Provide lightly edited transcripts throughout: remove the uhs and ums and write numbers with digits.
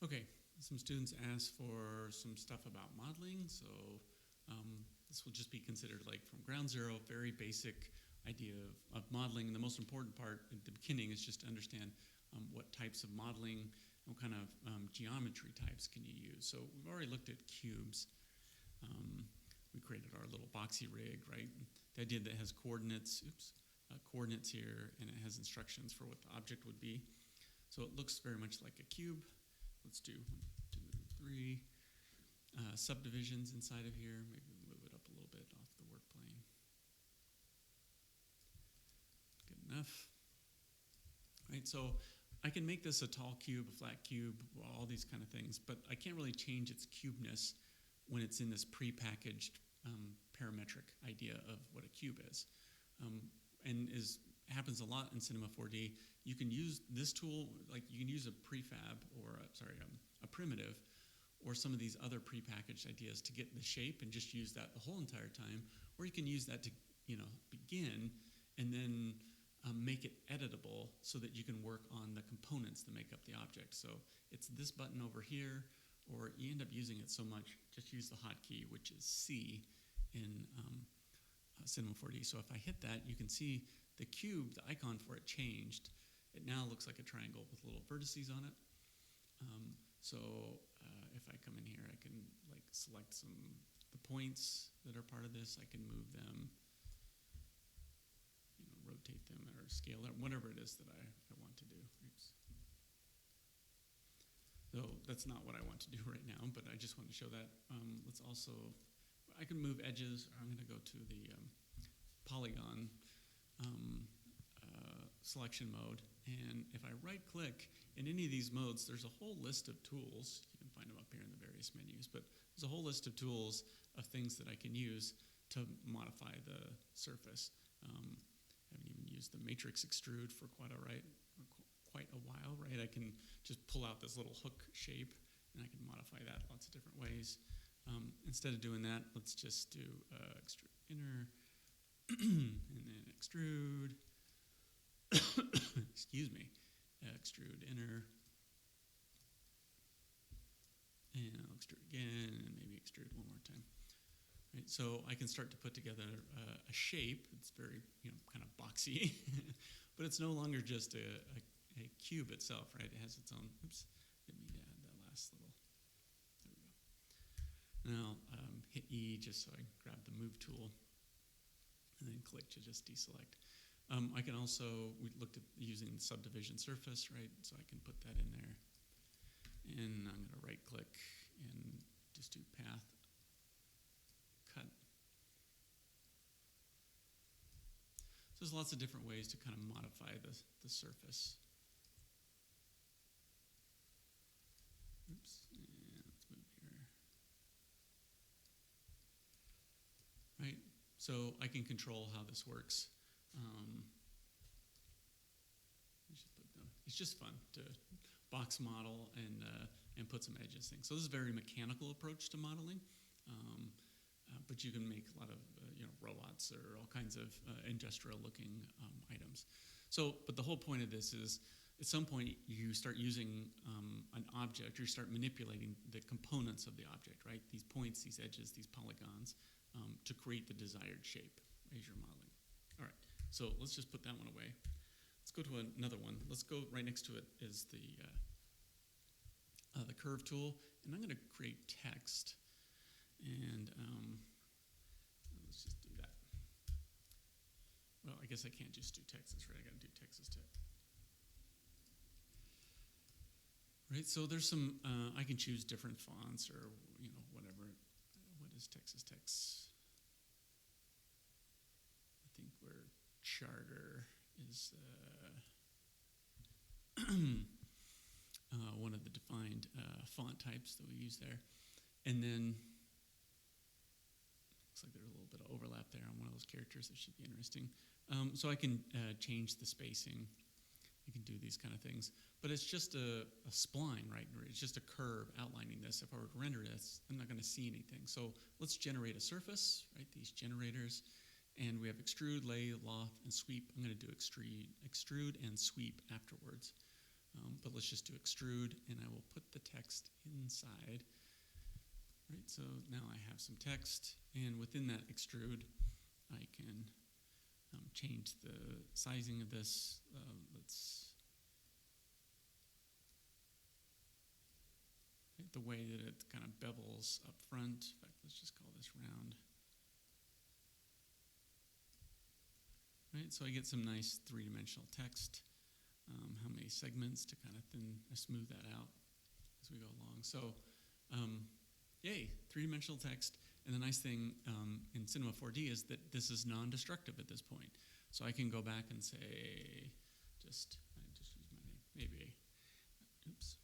Okay, some students asked for some stuff about modeling, so this will just be considered like from ground zero, very basic idea of modeling. And the most important part at the beginning is just to understand what types of modeling, what kind of geometry types can you use. So we've already looked at cubes. We created our little boxy rig, right? The idea that it has coordinates, coordinates here, and it has instructions for what the object would be. So it looks very much like a cube. Let's do 1, 2, 3 subdivisions inside of here. Maybe move it up a little bit off the work plane. Good enough. Right, so I can make this a tall cube, a flat cube, all these kind of things, but I can't really change its cubeness when it's in this pre-packaged parametric idea of what a cube is. And happens a lot in Cinema 4D. You can use this tool, like you can use a prefab or a primitive, or some of these other prepackaged ideas to get the shape and just use that the whole entire time, or you can use that to begin and then make it editable so that you can work on the components that make up the object. So it's this button over here, or you end up using it so much, just use the hotkey, which is C in Cinema 4D. So if I hit that, you can see the cube, the icon for it changed. It now looks like a triangle with little vertices on it. So if I come in here, I can like select the points that are part of this. I can move them, rotate them or scale them, whatever it is that I want to do. Oops. So that's not what I want to do right now, but I just want to show that. Let's also, I can move edges. I'm going to go to the Polygon selection mode, and if I right-click in any of these modes, there's a whole list of tools. You can find them up here in the various menus, but there's a whole list of tools of things that I can use to modify the surface. I haven't even used the matrix extrude for quite a while, right? I can just pull out this little hook shape, and I can modify that lots of different ways. Instead of doing that, let's just do extrude inner, and then extrude, excuse me, extrude inner, and I'll extrude again, and maybe extrude one more time. Right, so I can start to put together a shape. It's very, kind of boxy, but it's no longer just a cube itself, right? It has its own, oops, didn't mean to add that last little, there we go. Now hit E just so I grab the move tool, and then click to just deselect. I can also, we looked at using the subdivision surface, right? So I can put that in there. And I'm going to right click and just do path, cut. So there's lots of different ways to kind of modify the surface. Oops, and let's move here. Right, so I can control how this works. It's just fun to box model and put some edges things. So this is a very mechanical approach to modeling, but you can make a lot of robots or all kinds of industrial-looking items. So, but the whole point of this is, at some point you start using an object, or you start manipulating the components of the object, right? These points, these edges, these polygons, to create the desired shape as you're modeling. All right, so let's just put that one away. Let's go to another one. Let's go right next to it is the curve tool, and I'm going to create text, and let's just do that. Well, I guess I can't just do text. That's right. I got to do text as text. Right. So there's some. I can choose different fonts or whatever. What is text as text? I think we're Charter is one of the defined font types that we use there. And then, looks like there's a little bit of overlap there on one of those characters. That should be interesting. So I can change the spacing. You can do these kind of things. But it's just a spline, right? It's just a curve outlining this. If I were to render this, I'm not going to see anything. So let's generate a surface, right? These generators. And we have extrude, lathe, loft, and sweep. I'm going to do extrude and sweep afterwards. but let's just do extrude, and I will put the text inside. Right, so now I have some text, and within that extrude, I can change the sizing of this. The way that it kind of bevels up front. In fact, let's just call this round. Right, so I get some nice three-dimensional text. How many segments to kind of smooth that out as we go along. So, yay, three-dimensional text. And the nice thing in Cinema 4D is that this is non-destructive at this point. So I can go back and say, I just use my name, maybe, oops.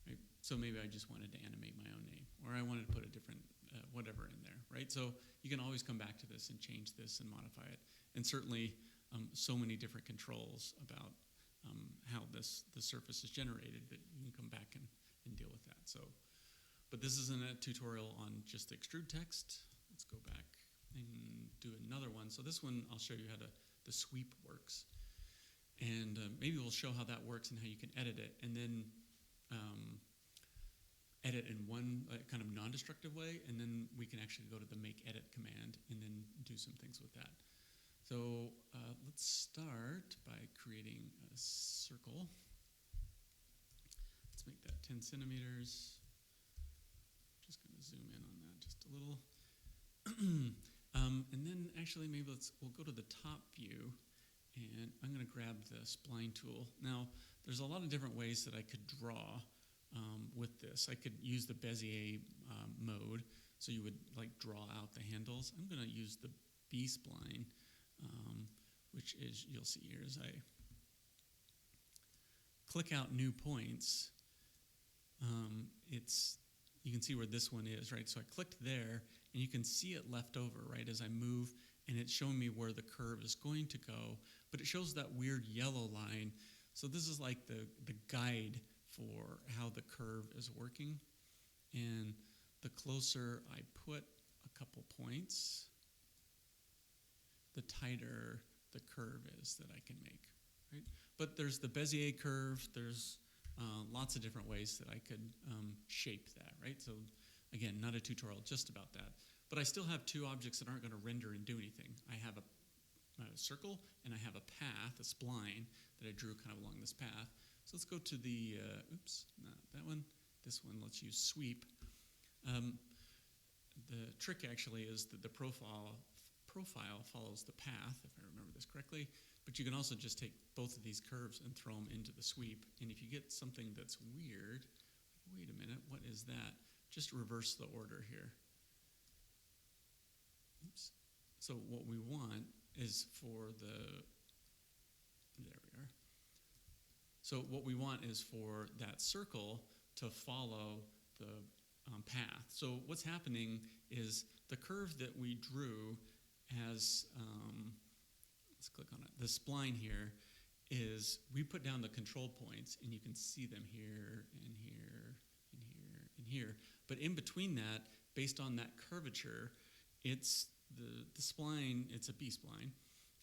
Right, so maybe I just wanted to animate my own name, or I wanted to put a different whatever in there, right? So you can always come back to this and change this and modify it. And certainly so many different controls about how the surface is generated that you can come back and deal with that. So, but this isn't a tutorial on just the extrude text. Let's go back and do another one. So this one, I'll show you how the sweep works. And maybe we'll show how that works and how you can edit it, and then edit in one kind of non-destructive way, and then we can actually go to the make edit command and then do some things with that. So let's start by creating a circle. Let's make that 10 centimeters. Just going to zoom in on that just a little. And then actually maybe we'll go to the top view, and I'm going to grab the Spline Tool. Now, there's a lot of different ways that I could draw with this. I could use the Bezier mode, so you would like draw out the handles. I'm going to use the B-spline, which is, you'll see here as I click out new points, you can see where this one is, right? So I clicked there, and you can see it left over, right, as I move, and it's showing me where the curve is going to go, but it shows that weird yellow line. So this is like the guide for how the curve is working. And the closer I put a couple points, the tighter the curve is that I can make, right? But there's the Bezier curve, there's lots of different ways that I could shape that, right? So again, not a tutorial just about that. But I still have two objects that aren't going to render and do anything. I have a circle, and I have a path, a spline, that I drew kind of along this path. So let's go to the, oops, not that one. This one, let's use sweep. The trick actually is that the profile follows the path, if I remember this correctly. But you can also just take both of these curves and throw them into the sweep. And if you get something that's weird, wait a minute, what is that? Just reverse the order here. Oops. So what we want is for there we are. So what we want is for that circle to follow the path. So what's happening is the curve that we drew has, let's click on it, the spline here is, we put down the control points, and you can see them here, and here, and here, and here. But in between that, based on that curvature, it's the spline, it's a B-spline,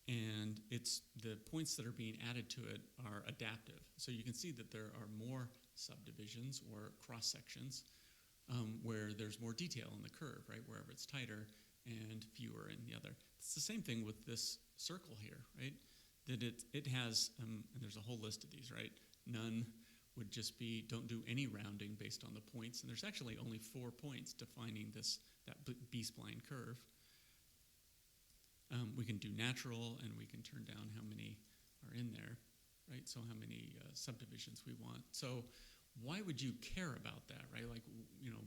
and it's the points that are being added to it are adaptive. So you can see that there are more subdivisions or cross-sections where there's more detail in the curve, right, wherever it's tighter, and fewer in the other. It's the same thing with this circle here, right, that it has, and there's a whole list of these, right? None would just be, don't do any rounding based on the points, and there's actually only 4 points defining that B-spline curve. We can do natural, and we can turn down how many are in there, right? So how many subdivisions we want. So why would you care about that, right? Like, you know,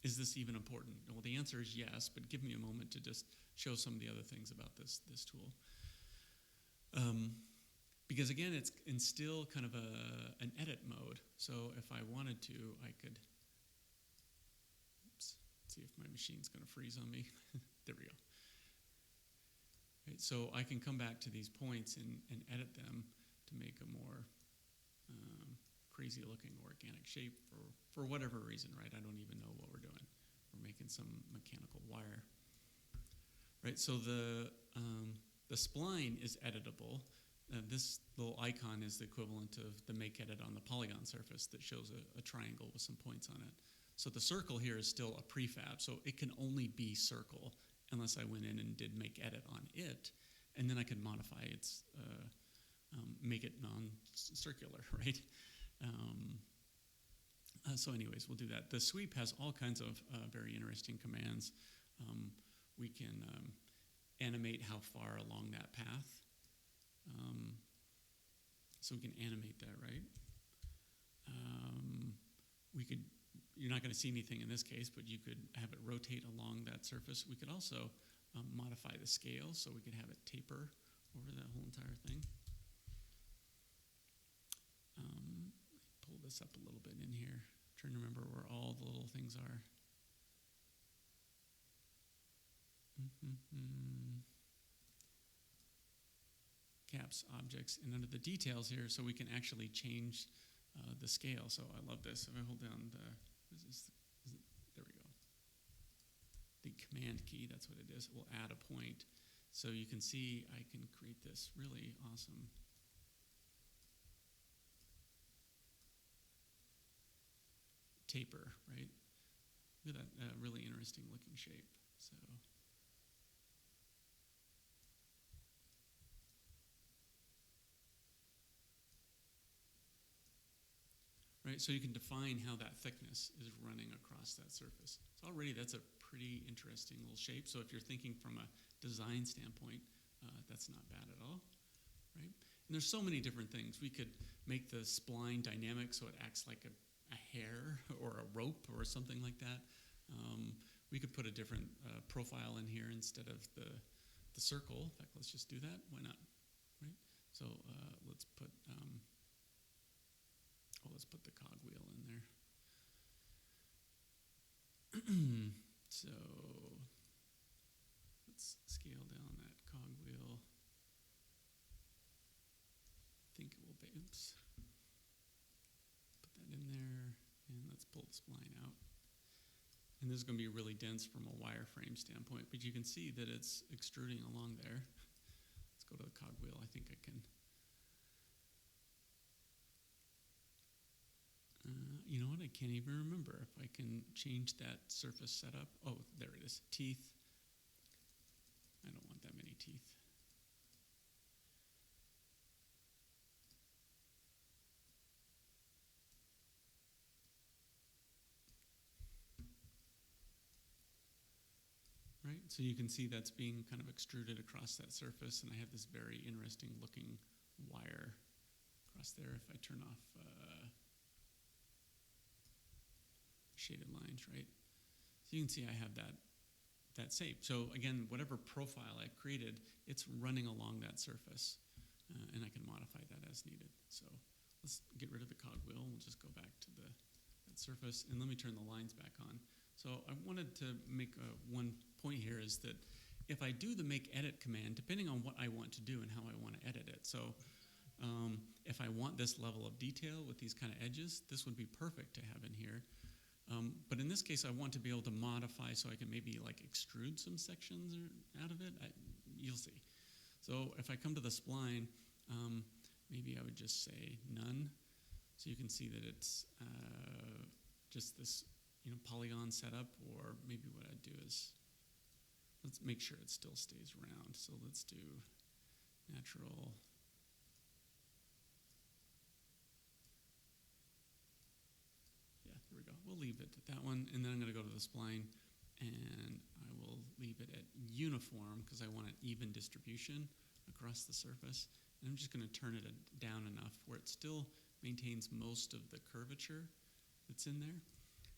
is this even important? Well, the answer is yes, but give me a moment to just show some of the other things about this tool. Because again, it's in still kind of an edit mode. So if I wanted to, I could, oops, see if my machine's going to freeze on me. There we go. Right, so I can come back to these points and edit them to make a more crazy-looking organic shape for whatever reason, right? I don't even know what we're doing. We're making some mechanical wire, right? So the spline is editable. this little icon is the equivalent of the make edit on the Polygon surface that shows a triangle with some points on it. So the circle here is still a prefab, so it can only be circle unless I went in and did make edit on it, and then I could modify its, make it non-circular, right? So anyways, we'll do that. The sweep has all kinds of very interesting commands. We can animate how far along that path. So we can animate that, right? We could, you're not going to see anything in this case, but you could have it rotate along that surface. We could also modify the scale, so we could have it taper over that whole entire thing. Pull this up a little bit in here. I'm trying to remember where all the little things are. Caps, objects, and under the details here, so we can actually change the scale. So I love this. If I hold down the, there we go. The command key, that's what it is. We'll add a point. So you can see I can create this really awesome taper, right? Look at that really interesting looking shape. So. Right, so you can define how that thickness is running across that surface. So already that's a pretty interesting little shape. So if you're thinking from a design standpoint, that's not bad at all, right? And there's so many different things. We could make the spline dynamic so it acts like a hair or a rope or something like that. We could put a different profile in here instead of the circle. In fact, let's just do that. Why not, right? So let's put the cogwheel in there. So let's scale down that cogwheel. I think it will be, oops. Put that in there, and let's pull the spline out. And this is going to be really dense from a wireframe standpoint, but you can see that it's extruding along there. Let's go to the cogwheel. I think I can. You know what? I can't even remember if I can change that surface setup. Oh, there it is. Teeth. I don't want that many teeth. Right, so you can see that's being kind of extruded across that surface, and I have this very interesting looking wire across there. If I turn off shaded lines, right? So you can see I have that shape. So again, whatever profile I've created, it's running along that surface, and I can modify that as needed. So let's get rid of the cogwheel. We'll just go back to that surface, and let me turn the lines back on. So I wanted to make one point here is that if I do the make edit command, depending on what I want to do and how I want to edit it. So if I want this level of detail with these kind of edges, this would be perfect to have in here. But in this case, I want to be able to modify so I can maybe like extrude some sections out of it. You'll see. So if I come to the spline, maybe I would just say none. So you can see that it's just this polygon setup, or maybe what I'd do is, let's make sure it still stays round. So let's do natural. Yeah, there we go. We'll leave it at that one, and then I'm going to go to the spline, and I will leave it at uniform because I want an even distribution across the surface. And I'm just going to turn it down enough where it still maintains most of the curvature that's in there.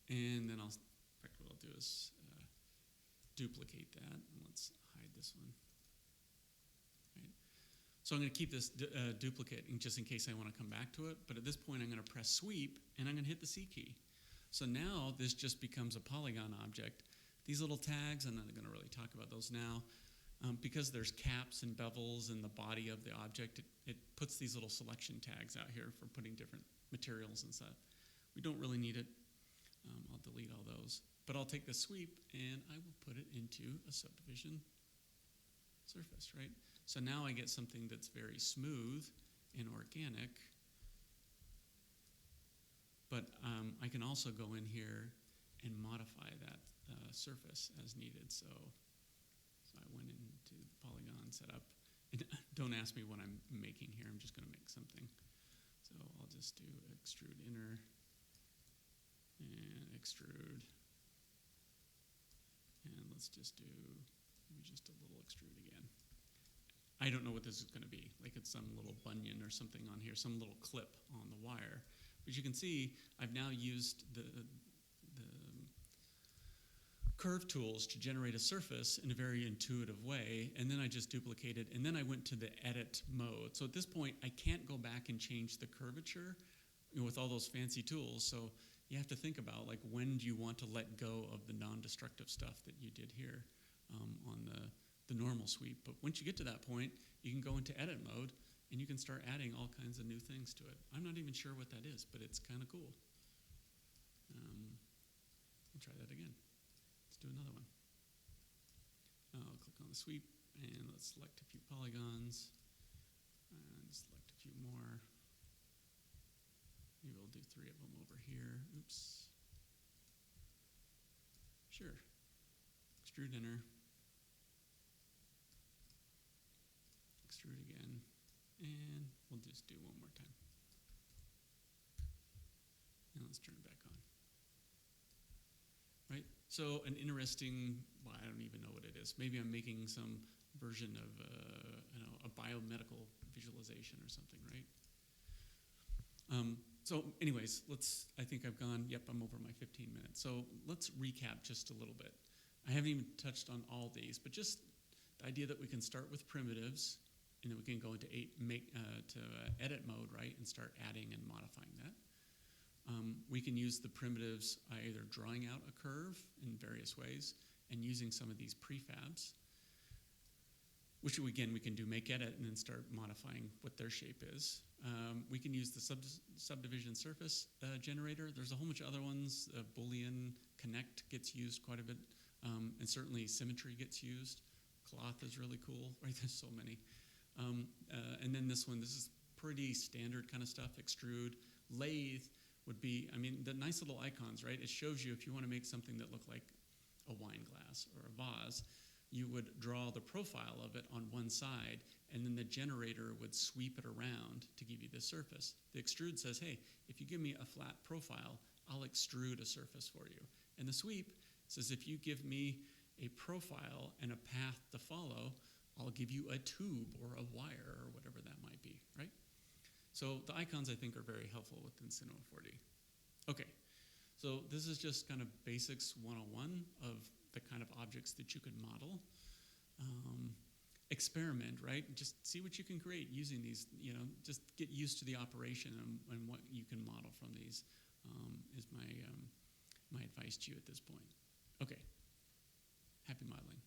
And then in fact, what I'll do is duplicate that. And let's hide this one. Right. So I'm going to keep this duplicate just in case I want to come back to it. But at this point, I'm going to press sweep, and I'm going to hit the C key. So now this just becomes a polygon object. These little tags, I'm not going to really talk about those now. Because there's caps and bevels in the body of the object, it puts these little selection tags out here for putting different materials and stuff. We don't really need it. I'll delete all those. But I'll take the sweep and I will put it into a subdivision surface, right? So now I get something that's very smooth and organic, but I can also go in here and modify that surface as needed. So I went into the Polygon setup. And don't ask me what I'm making here. I'm just going to make something. So I'll just do extrude inner and extrude. And let's just do maybe just a little extrude again. I don't know what this is going to be. Like it's some little bunion or something on here, some little clip on the wire. But you can see I've now used the curve tools to generate a surface in a very intuitive way, and then I just duplicated, and then I went to the edit mode. So at this point, I can't go back and change the curvature with all those fancy tools. So you have to think about, like, when do you want to let go of the non-destructive stuff that you did here on the normal sweep. But once you get to that point, you can go into edit mode, and you can start adding all kinds of new things to it. I'm not even sure what that is, but it's kind of cool. We'll try that again. Let's do another one. I'll click on the sweep, and let's select a few polygons, and select a few more. Maybe we'll do 3 of them over here. Oops. Sure. Extrude inner. Extrude again. And we'll just do one more time. And let's turn it back on. Right? So an interesting, well, I don't even know what it is. Maybe I'm making some version of a biomedical visualization or something, right? So anyways, I think I've gone, yep, I'm over my 15 minutes. So let's recap just a little bit. I haven't even touched on all these, but just the idea that we can start with primitives, and then we can go into edit mode, right, and start adding and modifying that. We can use the primitives either drawing out a curve in various ways and using some of these prefabs, which again we can do make edit and then start modifying what their shape is. We can use the subdivision surface generator. There's a whole bunch of other ones. Boolean connect gets used quite a bit, and certainly symmetry gets used. Cloth is really cool, right? There's so many. And then this is pretty standard kind of stuff. Extrude Lathe would be, I mean, the nice little icons, right? It shows you if you want to make something that looked like a wine glass or a vase, you would draw the profile of it on one side, and then the generator would sweep it around to give you the surface. The extrude says, hey, if you give me a flat profile, I'll extrude a surface for you. And the sweep says, if you give me a profile and a path to follow, I'll give you a tube or a wire or whatever that might be, right? So the icons, I think, are very helpful within Cinema 4D. Okay, so this is just kind of basics 101 of the kind of objects that you could model. Experiment, right? Just see what you can create using these, just get used to the operation and what you can model from these is my advice to you at this point. Okay, happy modeling.